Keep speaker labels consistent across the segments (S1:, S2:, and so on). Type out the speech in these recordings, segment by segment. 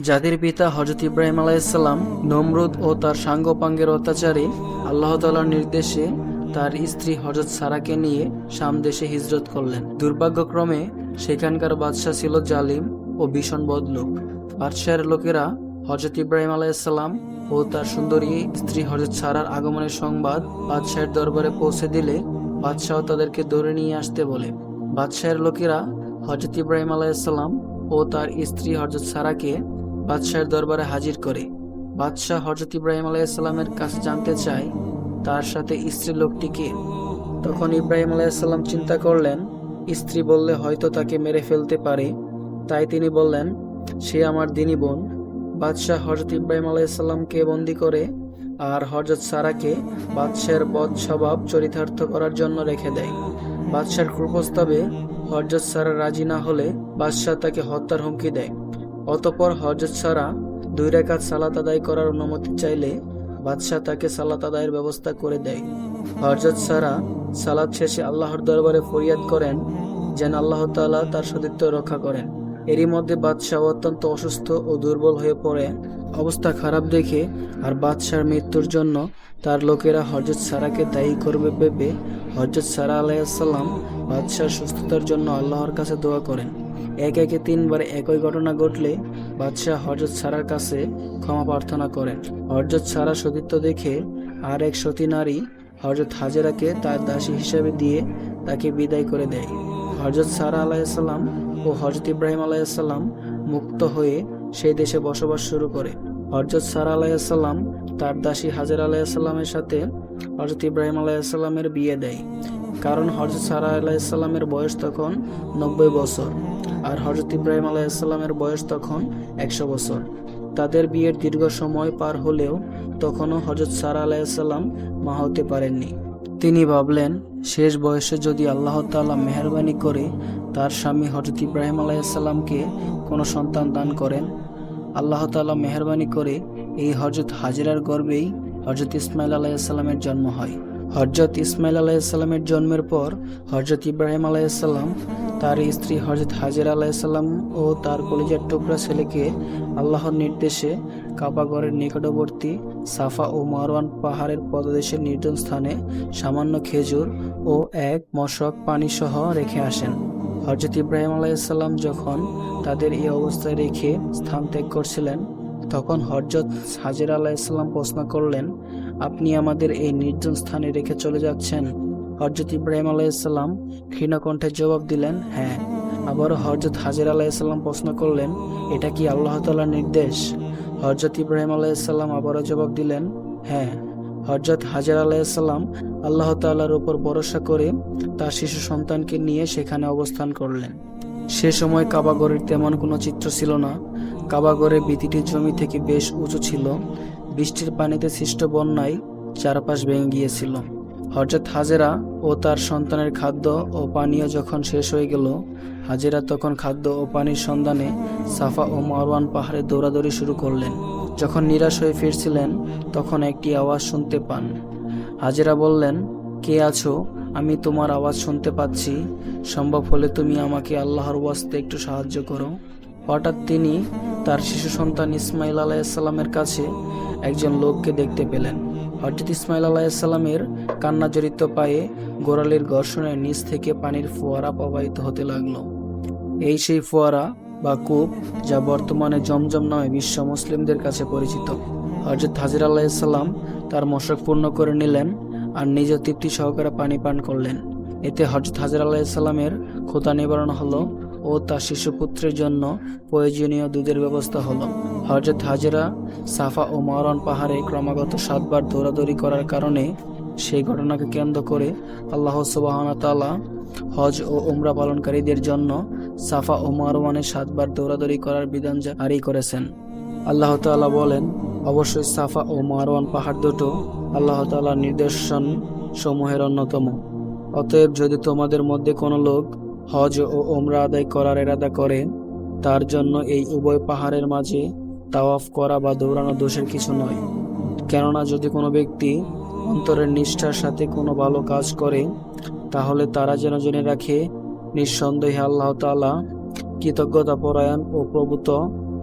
S1: যাদের পিতা হযরত ইব্রাহিম আলাইহিসসালাম নমরুদ ও তার সাঙ্গপাঙ্গের অত্যাচারে আল্লাহ তাআলার নির্দেশে তার স্ত্রী হযরত সারাকে নিয়ে শাম দেশে হিজরত করলেন। দুর্ভাগ্যক্রমে সেখানকার বাদশাহ ছিল জালিম ও ভীষণ বদলোক। বাদশাহের লোকেরা হযরত ইব্রাহিম আলাইহিসসালাম ও তার সুন্দরী স্ত্রী হযরত সারার আগমনের সংবাদ বাদশাহের দরবারে পৌঁছে দিলে বাদশাহ তাদেরকে ধরে নিয়ে আসতে বলে। বাদশাহের লোকেরা হযরত ইব্রাহিম আলাইহিসসালাম ও তার স্ত্রী হযরত সারাকে বাদশাহের দরবারে হাজির করে। বাদশাহ হযরত ইব্রাহিম আলাইহিসসালামের কাছে জানতে চায় তার সাথে স্ত্রী লোকটিকে। তখন ইব্রাহিম আলাইহিসসালাম চিন্তা করলেন, স্ত্রী বললে হয়তো তাকে মেরে ফেলতে পারে, তাই তিনি বললেন, সে আমার দিনী বোন। বাদশাহ হযরত ইব্রাহিম আলাইহিসসালামকে বন্দী করে আর হযরত সারাকে বাদশাহের বদ স্বভাব চরিতার্থ করার জন্য রেখে দেয়। বাদশার কুপ্রস্তাবে হযরত সারা রাজি না হলে বাদশাহ তাকে হত্যার হুমকি দেয়। অতঃপর হযরত সারা 2 রাকাত সালাত আদায় করার অনুমতি চাইলে বাদশাহ তাকে সালাত আদায়ের ব্যবস্থা করে দেয়। হযরত সারা সালাত শেষে আল্লাহর দরবারে ফরিয়াদ করেন যেন আল্লাহ তাআলা তার সতীত্ব রক্ষা করেন। এরই মধ্যে বাদশাহ অত্যন্ত অসুস্থ ও দুর্বল হয়ে পড়ে। অবস্থা খারাপ দেখে আর বাদশার মৃত্যুর জন্য তার লোকেরা হযরত সারাকে দায়ী করবে ভেবে হযরত সারা আলাইহিসসালাম বাদশার সুস্থতার জন্য আল্লাহর কাছে দোয়া করেন। একে 3বার একই ঘটনা ঘটলে বাদশাহ হযরত সারার কাছে ক্ষমা প্রার্থনা করেন। হযরত সারা সতীত্ব দেখে আর এক সতী নারী হযরত হাজেরাকে তার দাসী হিসেবে দিয়ে তাকে বিদায় করে দেয়। হযরত সারা আলাইহিসসালাম ও হযরত ইব্রাহিম আলাইহিসসালাম মুক্ত হয়ে সেই দেশে বসবাস শুরু করে। হযরত সারা আলাইহিসসালাম তার দাসী হাজেরা আলাইহিসসালামের সাথে হযরত ইব্রাহিম আলাইহিসসালামের বিয়ে দেয়, কারণ হযরত সারা আলাইহিসসালামের বয়স তখন 90 বছর আর হযরত ইব্রাহিম আলাইহিসসালামের বয়স তখন 100 বছর। তাদের বিয়ের দীর্ঘ সময় পার হলেও তখনও হযরত সারা আলাইহিসসালাম মা হতে পারেননি। তিনি ভাবলেন, শেষ বয়সে যদি আল্লাহ তাআলা মেহেরবানি করে তার স্বামী হযরত ইব্রাহিম আলাইহিসসালামকে কোনো সন্তান দান করেন। আল্লাহ তাআলা মেহেরবানি করে এই হযরত হাজেরার গর্ভেই হযরত ইসমাইল আলাইহিসসালামের জন্ম হয়। হযরত ইসমাইল আলাইহিসসালামের জন্মের পর হযরত ইব্রাহিম আলাইহিসসালাম তার স্ত্রী হযরত হাজেরা আলাইহিসসালাম ও তার কলিজার টুকরা ছেলেকে আল্লাহর নির্দেশে কাবাগরের নিকটবর্তী সাফা ও মারওয়ান পাহাড়ের পদদেশের নির্জন স্থানে সামান্য খেজুর ও এক মশক পানি সহ রেখে আসেন। হযরত ইব্রাহিম আলাইহিসসালাম যখন তাদের এই অবস্থায় রেখে স্থান ত্যাগ করছিলেন, তখন হযরত হাজেরা আলাইহিসসালাম প্রশ্ন করলেন, আপনি আমাদের এই নির্জন স্থানে রেখে চলে যাচ্ছেন? হযরত ইব্রাহিম আলাইহিসসালাম ক্ষীণকণ্ঠে জবাব দিলেন, হ্যাঁ। আবারও হযরত হাজেরা আলাইহিসসালাম প্রশ্ন করলেন, এটা কি আল্লাহ তাআলার নির্দেশ? হযরত ইব্রাহিম আলাইহিসসালাম আবারও জবাব দিলেন, হ্যাঁ। হযরত হাজেরা আলাইহিসসালাম আল্লাহ তাআলার উপর ভরসা করে তার শিশু সন্তানকে নিয়ে সেখানে অবস্থান করলেন। সে সময় কাবাগরের তেমন কোনো চিত্র ছিল না। কাবাগরের ভিত্তিটি জমি থেকে বেশ উঁচু ছিল। বৃষ্টির পানিতে সৃষ্ট বন্যায় চারপাশ ভেঙে গিয়েছিল। হযরত হাজেরা ও তার সন্তানের খাদ্য ও পানীয় যখন শেষ হয়ে গেল, হাজেরা তখন খাদ্য ও পানির সন্ধানে সাফা ও মারওয়ান পাহাড়ে দৌড়াদৌড়ি শুরু করলেন। যখন নিরাশ হয়ে ফিরছিলেন, তখন একটি আওয়াজ শুনতে পান। হাজেরা বললেন, কে আছো? আমি তোমার আওয়াজ শুনতে পাচ্ছি। সম্ভব হলে তুমি আমাকে আল্লাহর ওয়াস্তে একটু সাহায্য করো। হঠাৎ তিনি তার শিশু সন্তান ইসমাইল আলাইহিসসালামের কাছে একজন লোককে দেখতে পেলেন। হযরত ইসমাইল আলাইহিসসালামের কান্নাজড়িত পায়ে গোড়ালির ঘর্ষণের নিচ থেকে পানির ফোয়ারা প্রবাহিত হতে লাগলো। এই সেই ফোয়ারা বা কূপ যা বর্তমানে জমজম নামে বিশ্ব মুসলিমদের কাছে পরিচিত। হযরত হাজেরা আলাইহিসসালাম তার মশক পূর্ণ করে নিলেন আর নিজ তৃপ্তি সহকারে পানি পান করলেন। এতে হযরত হাজেরা আলাইহিসসালামের ক্ষুধা নিবারণ হলো ও তার শিশুপুত্রের জন্য প্রয়োজনীয় দুধের ব্যবস্থা হলো। হযরত হাজেরা সাফা ও মারওয়ান পাহাড়ে ক্রমাগত 7 বার দৌড়াদৌড়ি করার কারণে সেই ঘটনাকে কেন্দ্র করে আল্লাহ সুবহানাহু ওয়া তাআলা হজ ও উমরা পালনকারীদের জন্য সাফা ও মারওয়ানে 7 বার দৌড়াদৌড়ি করার বিধান জারি করেছেন। আল্লাহ তাআলা বলেন, অবশ্যই সাফা ও মারওয়ান পাহাড় দুটো আল্লাহ তাআলার নিদর্শন সমূহের অন্যতম। অতএব যদি তোমাদের মধ্যে কোনো লোক হজ ও উমরা আদায় করার ইরাদা করে, তার জন্য এই উভয় পাহাড়ের মাঝে তাওয়াফ করা বা দৌড়ানো দোষের কিছু নয়। কেননা যদি কোনো ব্যক্তি অন্তরের নিষ্ঠার সাথে কোনো ভালো কাজ করে, তাহলে তারা যেন জেনে রাখে, নিঃসন্দেহে আল্লাহ তাআলা কৃতজ্ঞতা পরায়ণ ও প্রভূত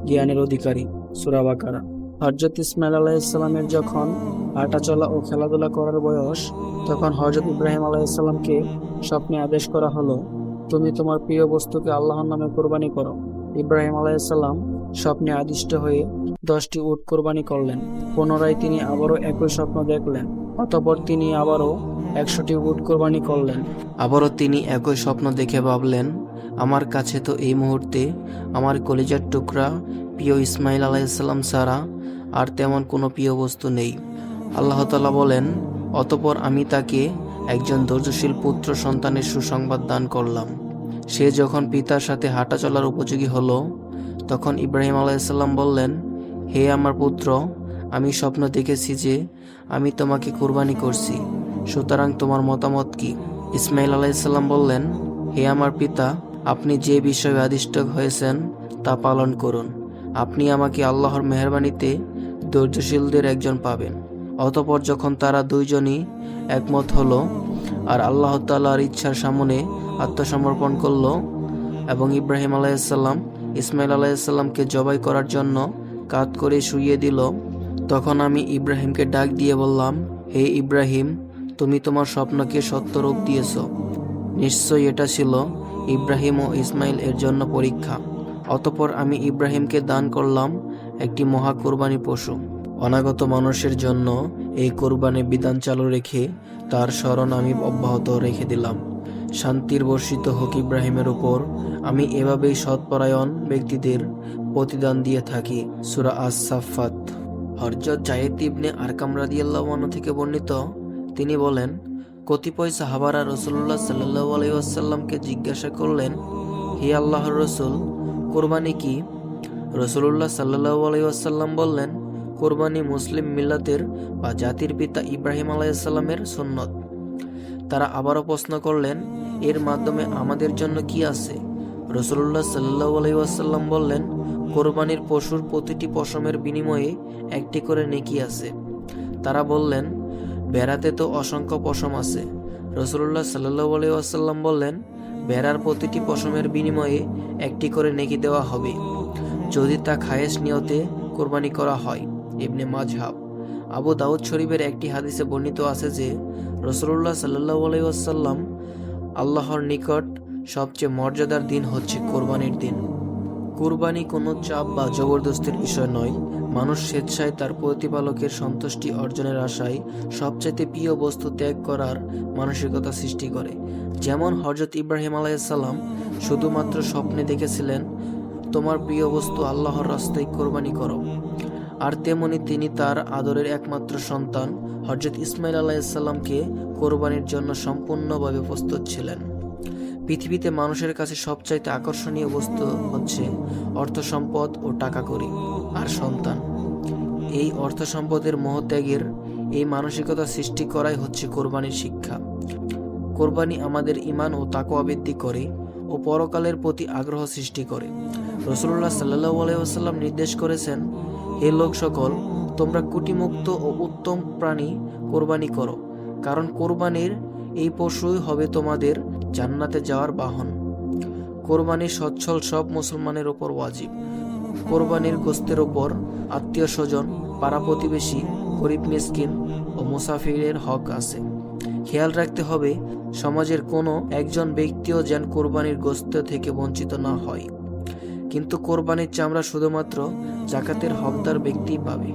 S1: জ্ঞানের অধিকারী। সূরা বাকারা। হযরত ইসমাইল আলাইহিসসালামের যখন হাঁটা চলা ও খেলাধুলা করার বয়স, তখন হযরত ইব্রাহিম আলাইহিসসালামকে স্বপ্নে আদেশ করা হলো, তুমি তোমার প্রিয় বস্তুকে আল্লাহর নামে কোরবানি করো। ইব্রাহিম আলাইহিসসালাম স্বপ্নে আদিষ্ট হয়ে 10টি উট কোরবানি করলেন। পুনরায় তিনি আবারও একই স্বপ্ন দেখলেন। অতঃপর তিনি আবারও 100টি উট কোরবানি করলেন। আবারও তিনি একই স্বপ্ন দেখে ভাবলেন, আমার কাছে তো এই মুহূর্তে আমার কলিজার টুকরা প্রিয় ইসমাইল আলাইহিসসালাম ছাড়া আর তেমন কোনো প্রিয় বস্তু নেই। আল্লাহ তাআলা বলেন, অতঃপর আমি তাকে একজন ধৈর্যশীল পুত্র সন্তানের সুসংবাদ দান করলাম। সে যখন পিতার সাথে হাঁটা চলার উপযোগী হলো, তখন ইব্রাহিম আলাইহিসসালাম বললেন, হে আমার পুত্র, আমি স্বপ্ন দেখেছি যে আমি তোমাকে কুরবানি করছি, সুতরাং তোমার মতামত কি? ইসমাইল আলাইহিসসালাম বললেন, হে আমার পিতা, আপনি যে বিষয়ে আদিষ্ট হয়েছেন তা পালন করুন। আপনি আমাকে আল্লাহর মেহেরবানিতে ধৈর্যশীলদের একজন পাবেন। অতঃপর যখন তারা দুইজনই একমত হলো আর আল্লাহ তাআলার ইচ্ছার সামনে আত্মসমর্পণ করল এবং ইব্রাহিম আলাইহিসসালাম ইসমাইল আলাইহিসসালামকে জবাই করার জন্য কাঁধ করে শুইয়ে দিল, তখন আমি ইব্রাহিমকে ডাক দিয়ে বললাম, হে ইব্রাহিম, তুমি তোমার স্বপ্নকে সত্য রূপ দিয়েছ। নিশ্চয়ই এটা ছিল ইব্রাহিম ও ইসমাইল এর জন্য পরীক্ষা। অতঃপর আমি ইব্রাহিমকে দান করলাম একটি মহা কোরবানি পশু। অনাগত মানুষের জন্য এই কোরবানির বিধান চালু রেখে তার স্মরণ আমি অব্যাহত রেখে দিলাম। শান্তির বর্ষিত হোক ইব্রাহিমের উপর। আমি এভাবেই সৎপরায়ণ ব্যক্তিদের প্রতিদান দিয়ে থাকি। সূরা আস-সাফফাত। হযরত যায়েদ ইবনে আরকাম রাদিয়াল্লাহু আনহু থেকে বর্ণিত, তিনি বলেন, কতিপয় সাহাবারা রাসূলুল্লাহ সাল্লাল্লাহু আলাইহি ওয়াসাল্লামকে জিজ্ঞাসা করলেন, হে আল্লাহর রাসূল, কোরবানি কি? রাসূলুল্লাহ সাল্লাল্লাহু আলাইহি ওয়াসাল্লাম বললেন, কোরবানি মুসলিম মিল্লাতের বা জাতির পিতা ইব্রাহিম আলাইহিসসালামের সুন্নত। তারা আবারও প্রশ্ন করলেন, এর মাধ্যমে আমাদের জন্য কি আছে? রাসূলুল্লাহ সাল্লাল্লাহু আলাইহি ওয়াসাল্লাম বললেন, কোরবানির পশুর প্রতিটি পশমের বিনিময়ে একটি করে নেকি আছে। তারা বললেন, ভেড়াতে তো অসংখ্য পশম আছে। রাসূলুল্লাহ সাল্লাল্লাহু আলাইহি ওয়াসাল্লাম বললেন, ভেড়ার প্রতিটি পশমের বিনিময়ে একটি করে নেকি দেওয়া হবে, যদি তা খায়েশ নিয়তে কোরবানি করা হয়। ইবনে মাজহাব। আবু দাউদ শরীফের একটি হাদিসে বর্ণিত আছে যে রাসূলুল্লাহ সাল্লাল্লাহু আলাইহি ওয়াসাল্লাম, আল্লাহর নিকট সবচেয়ে মর্যাদার দিন হচ্ছে কোরবানির দিন। কুরবানি কোনো চাপ বা জবরদস্তির বিষয় নয়। মানুষ স্বেচ্ছায় তার প্রতিপালকের সন্তুষ্টি অর্জনের আশায় সবচাইতে প্রিয় বস্তু ত্যাগ করার মানসিকতা সৃষ্টি করে। যেমন হযরত ইব্রাহিম আলাইহিসসালাম শুধুমাত্র স্বপ্নে দেখেছিলেন, তোমার প্রিয় বস্তু আল্লাহর রাস্তায় কোরবানি করো, আর তেমনি তিনি তার আদরের একমাত্র সন্তান হযরত ইসমাইল আলাইহিসসালামকে কোরবানির জন্য সম্পূর্ণভাবে প্রস্তুত ছিলেন। পৃথিবীতে মানুষের কাছে সবচাইতে আকর্ষণীয় বস্তু হচ্ছে অর্থ সম্পদ ও টাকা কড়ি আর সন্তান। এই অর্থ সম্পদের মোহত্যাগের এই মানসিকতা সৃষ্টি করাই হচ্ছে কোরবানির শিক্ষা। কোরবানি আমাদের ঈমান ও তাকওয়া বৃদ্ধি করে ও পরকালের প্রতি আগ্রহ সৃষ্টি করে। রাসূলুল্লাহ সাল্লাল্লাহু আলাইহি ওয়াসাল্লাম নির্দেশ করেছেন, হে লোক সকল, তোমরা কুটিমুক্ত ও উত্তম প্রাণী কোরবানি করো, কারণ কোরবানির এই পশুই হবে তোমাদের জান্নাতে যাওয়ার বাহন। কোরবানি সচ্ছল সব মুসলমানের ওপর ওয়াজিব। কোরবানির গোশতের ওপর আত্মীয় স্বজন, পাড়া প্রতিবেশী, গরিব মিসকিন ও মুসাফিরের হক আছে। খেয়াল রাখতে হবে সমাজের কোনো একজন ব্যক্তিও যেন কোরবানির গোশত থেকে বঞ্চিত না হয়। কিন্তু কোরবানির চামড়া শুধুমাত্র যাকাতের হকদার ব্যক্তিই পাবে।